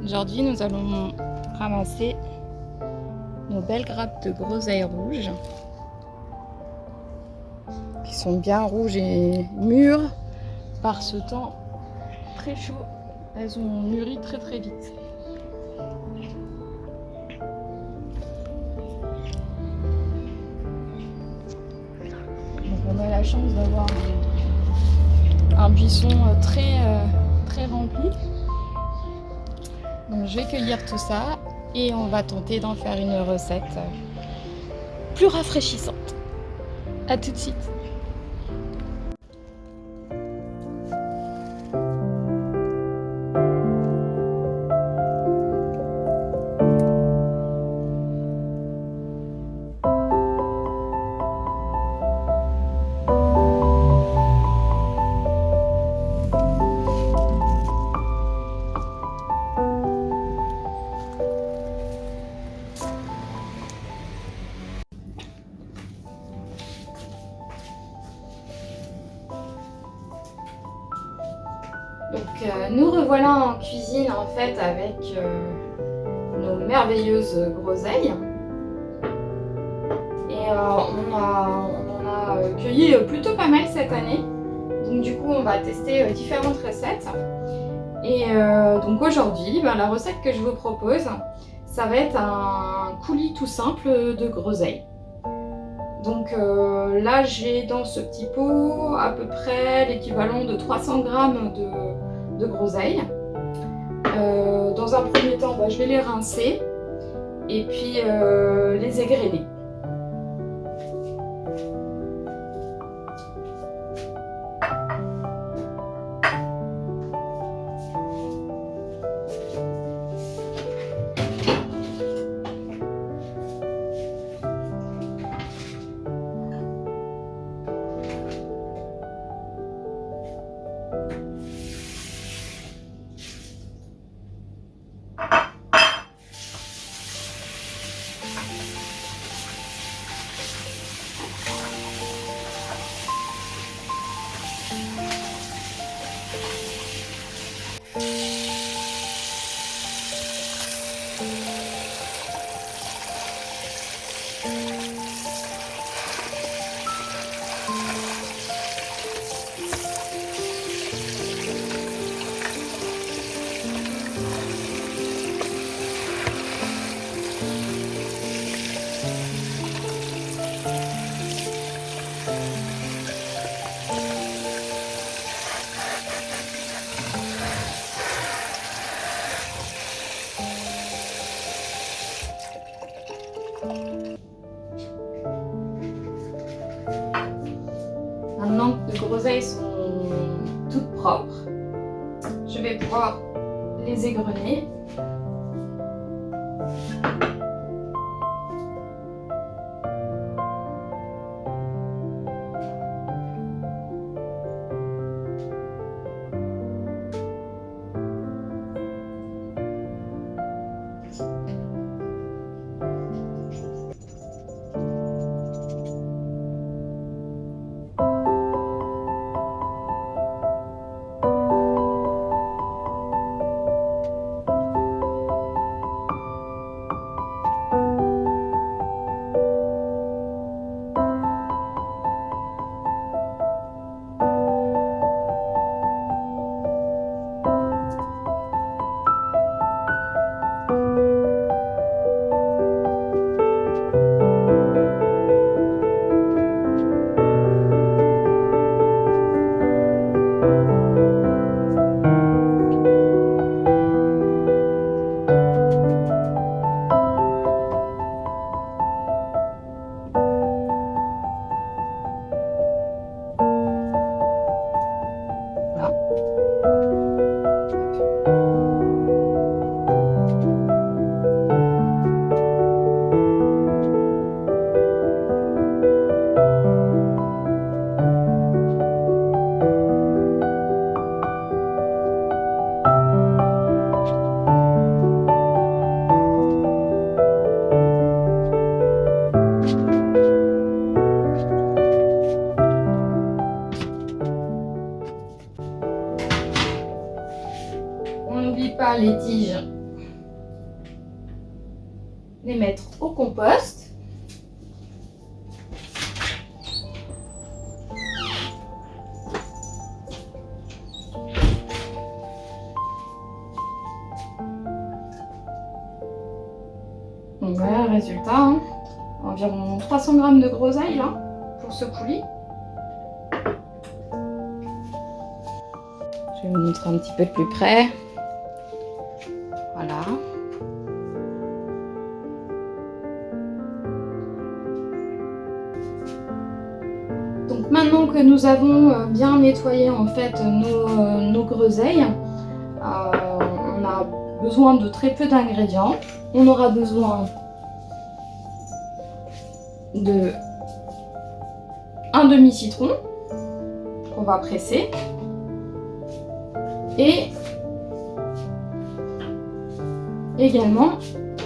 Aujourd'hui, nous allons ramasser nos belles grappes de groseilles rouges qui sont bien rouges et mûres par ce temps très chaud. Elles ont mûri très très vite. Donc on a la chance d'avoir un buisson très rempli. Donc je vais cueillir tout ça et on va tenter d'en faire une recette plus rafraîchissante. A tout de suite. Donc nous revoilà en cuisine en fait avec nos merveilleuses groseilles. Et on en a cueilli plutôt pas mal cette année. Donc du coup on va tester différentes recettes. Et donc aujourd'hui, la recette que je vous propose, ça va être un coulis tout simple de groseilles. Donc là j'ai dans ce petit pot à peu près l'équivalent de 300 g de groseilles. Dans un premier temps, je vais les rincer et puis les égrener. Maintenant que les groseilles sont toutes propres, je vais pouvoir les égrener. On n'oublie pas les tiges les mettre au compost. Donc voilà le résultat, hein. Environ 300 g de groseille là, pour ce coulis. Je vais vous montrer un petit peu de plus près. Voilà. Donc maintenant que nous avons bien nettoyé en fait nos groseilles, on a besoin de très peu d'ingrédients. On aura besoin de un demi-citron qu'on va presser et également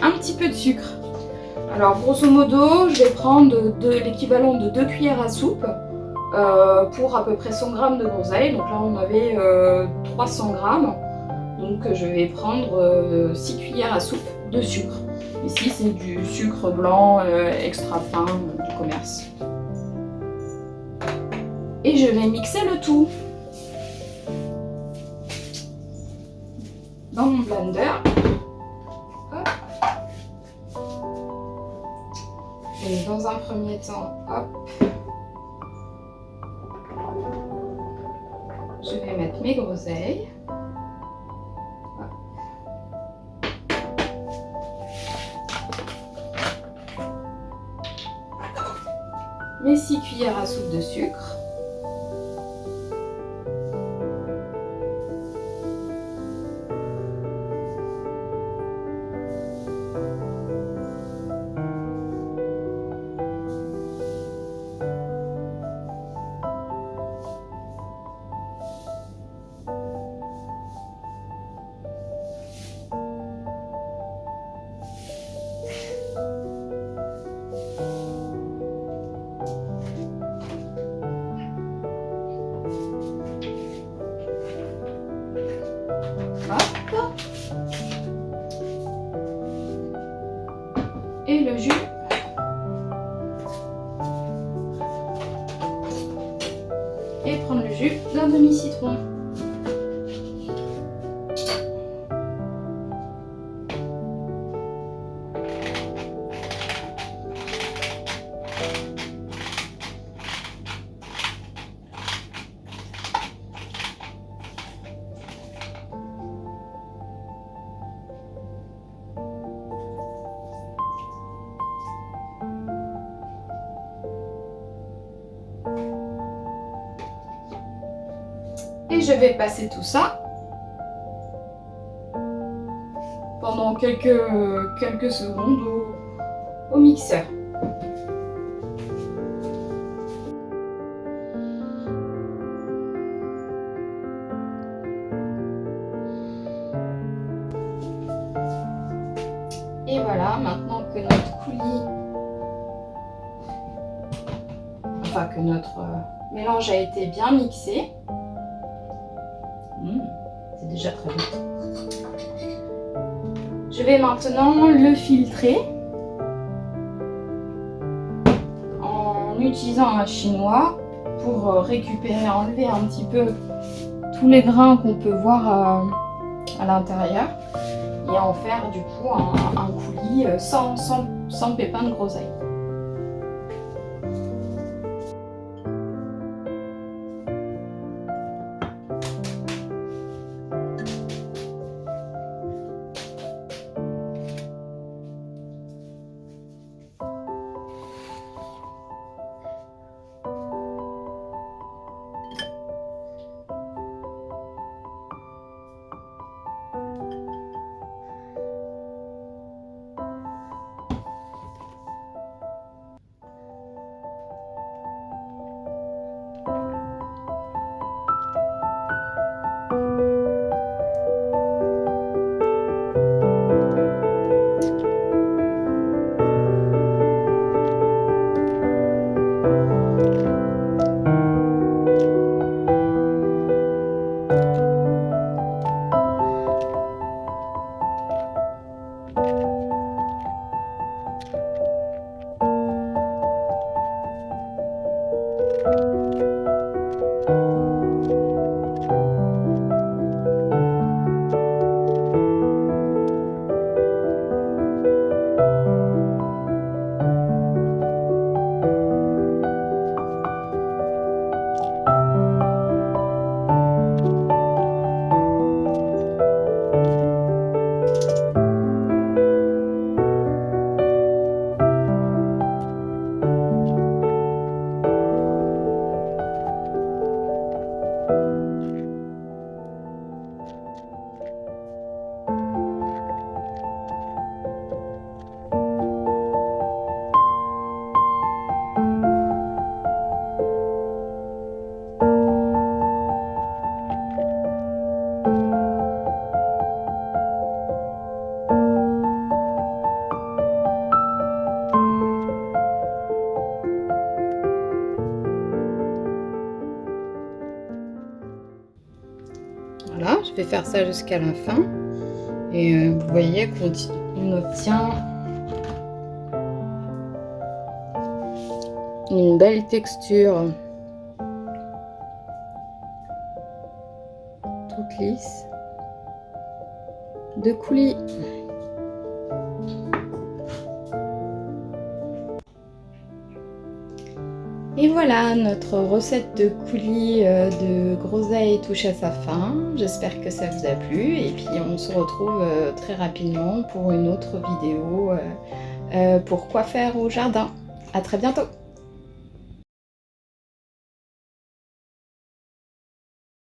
un petit peu de sucre. Alors grosso modo, je vais prendre l'équivalent de 2 cuillères à soupe pour à peu près 100 g de groseille. Donc là on avait 300 g. Donc je vais prendre 6 cuillères à soupe de sucre. Ici c'est du sucre blanc extra fin du commerce. Et je vais mixer le tout dans mon blender. Hop. Et dans un premier temps, hop, je vais mettre mes groseilles. Mes 6 cuillères à soupe de sucre. Hop. Et le jus. Et prendre le jus d'un demi-citron. Et je vais passer tout ça pendant quelques secondes au mixeur. Et voilà, maintenant que notre coulis, enfin que notre mélange a été bien mixé, c'est déjà très bon. Je vais maintenant le filtrer en utilisant un chinois pour récupérer, enlever un petit peu tous les grains qu'on peut voir à l'intérieur et en faire du coup un coulis sans pépins de groseille. Voilà, je vais faire ça jusqu'à la fin. Et vous voyez qu'on obtient une belle texture toute lisse de coulis. Et voilà, notre recette de coulis de groseille touche à sa fin. J'espère que ça vous a plu et puis on se retrouve très rapidement pour une autre vidéo pour quoi faire au jardin. À très bientôt!